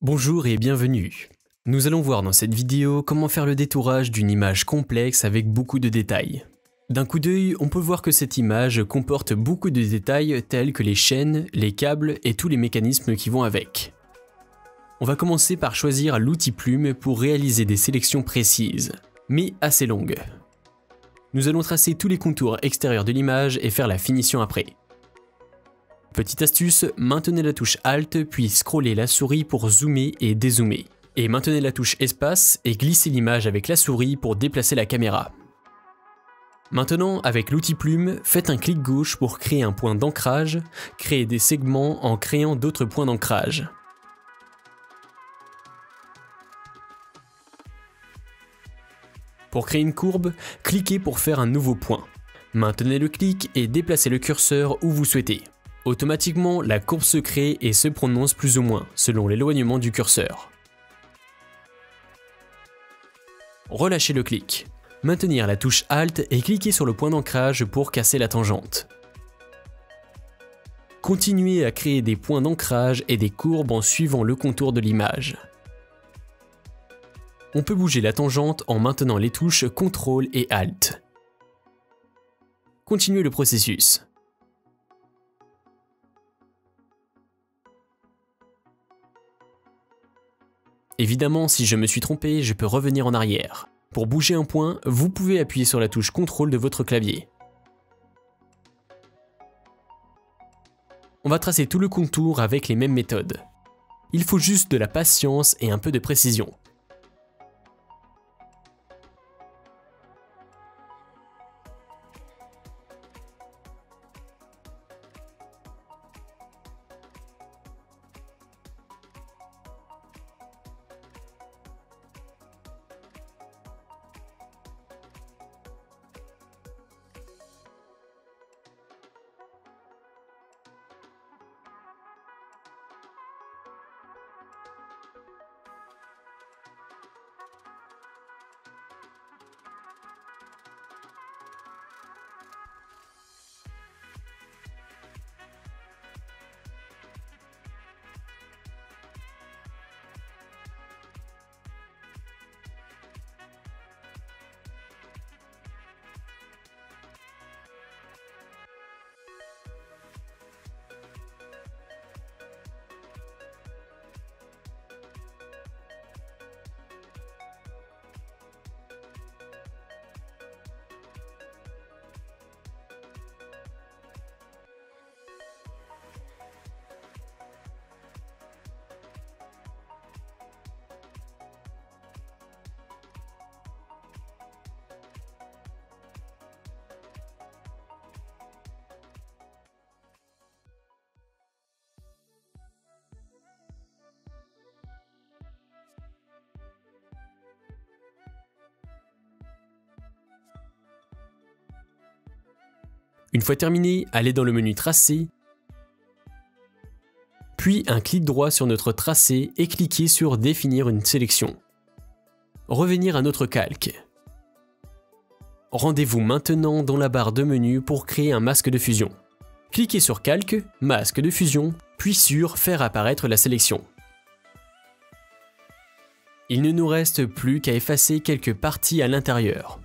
Bonjour et bienvenue. Nous allons voir dans cette vidéo comment faire le détourage d'une image complexe avec beaucoup de détails. D'un coup d'œil, on peut voir que cette image comporte beaucoup de détails tels que les chaînes, les câbles et tous les mécanismes qui vont avec. On va commencer par choisir l'outil plume pour réaliser des sélections précises, mais assez longues. Nous allons tracer tous les contours extérieurs de l'image et faire la finition après. Petite astuce, maintenez la touche Alt puis scrollez la souris pour zoomer et dézoomer. Et maintenez la touche Espace et glissez l'image avec la souris pour déplacer la caméra. Maintenant, avec l'outil plume, faites un clic gauche pour créer un point d'ancrage, créez des segments en créant d'autres points d'ancrage. Pour créer une courbe, cliquez pour faire un nouveau point. Maintenez le clic et déplacez le curseur où vous souhaitez. Automatiquement, la courbe se crée et se prononce plus ou moins, selon l'éloignement du curseur. Relâchez le clic. Maintenir la touche Alt et cliquez sur le point d'ancrage pour casser la tangente. Continuez à créer des points d'ancrage et des courbes en suivant le contour de l'image. On peut bouger la tangente en maintenant les touches CTRL et ALT. Continuez le processus. Évidemment, si je me suis trompé, je peux revenir en arrière. Pour bouger un point, vous pouvez appuyer sur la touche CTRL de votre clavier. On va tracer tout le contour avec les mêmes méthodes. Il faut juste de la patience et un peu de précision. Une fois terminé, allez dans le menu Tracé, puis un clic droit sur notre tracé et cliquez sur Définir une sélection. Revenir à notre calque. Rendez-vous maintenant dans la barre de menu pour créer un masque de fusion. Cliquez sur Calque, Masque de fusion, puis sur Faire apparaître la sélection. Il ne nous reste plus qu'à effacer quelques parties à l'intérieur.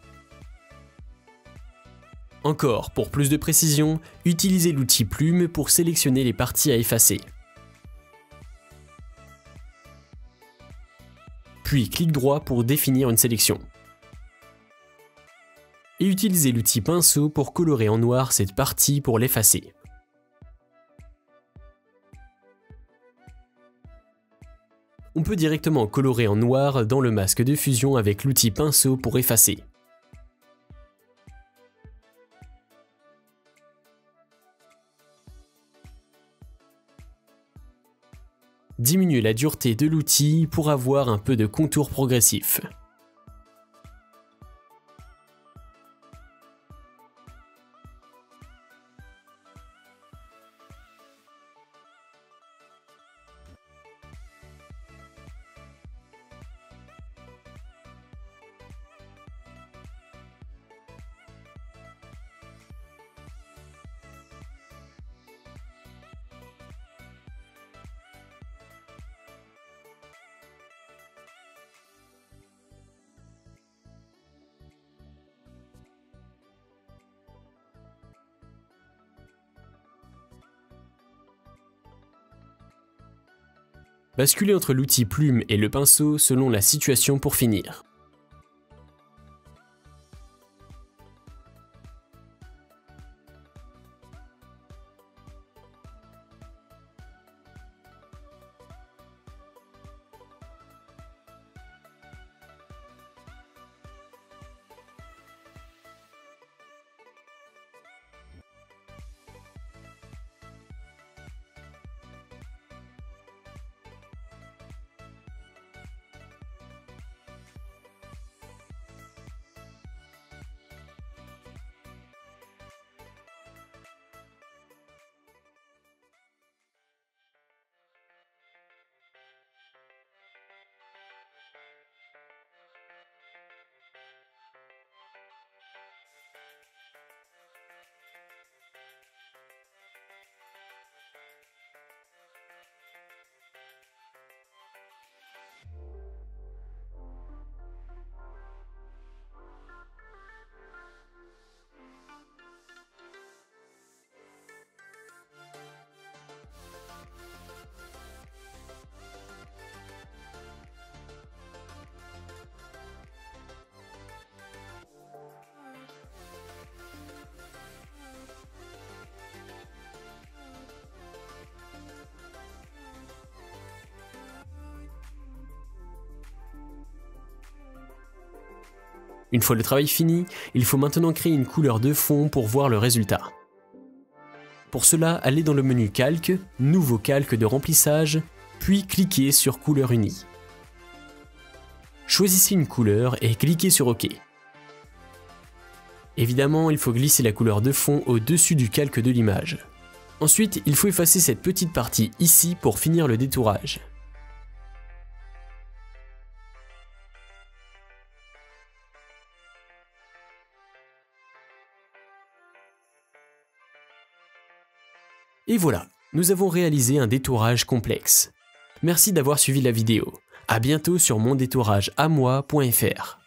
Encore, pour plus de précision, utilisez l'outil plume pour sélectionner les parties à effacer. Puis clic droit pour définir une sélection. Et utilisez l'outil pinceau pour colorer en noir cette partie pour l'effacer. On peut directement colorer en noir dans le masque de fusion avec l'outil pinceau pour effacer. Diminuez la dureté de l'outil pour avoir un peu de contour progressif. Basculez entre l'outil plume et le pinceau selon la situation pour finir. Une fois le travail fini, il faut maintenant créer une couleur de fond pour voir le résultat. Pour cela, allez dans le menu Calque, Nouveau calque de remplissage, puis cliquez sur Couleur unie. Choisissez une couleur et cliquez sur OK. Évidemment, il faut glisser la couleur de fond au-dessus du calque de l'image. Ensuite, il faut effacer cette petite partie ici pour finir le détourage. Et voilà, nous avons réalisé un détourage complexe. Merci d'avoir suivi la vidéo. À bientôt sur mondétourageamoi.fr.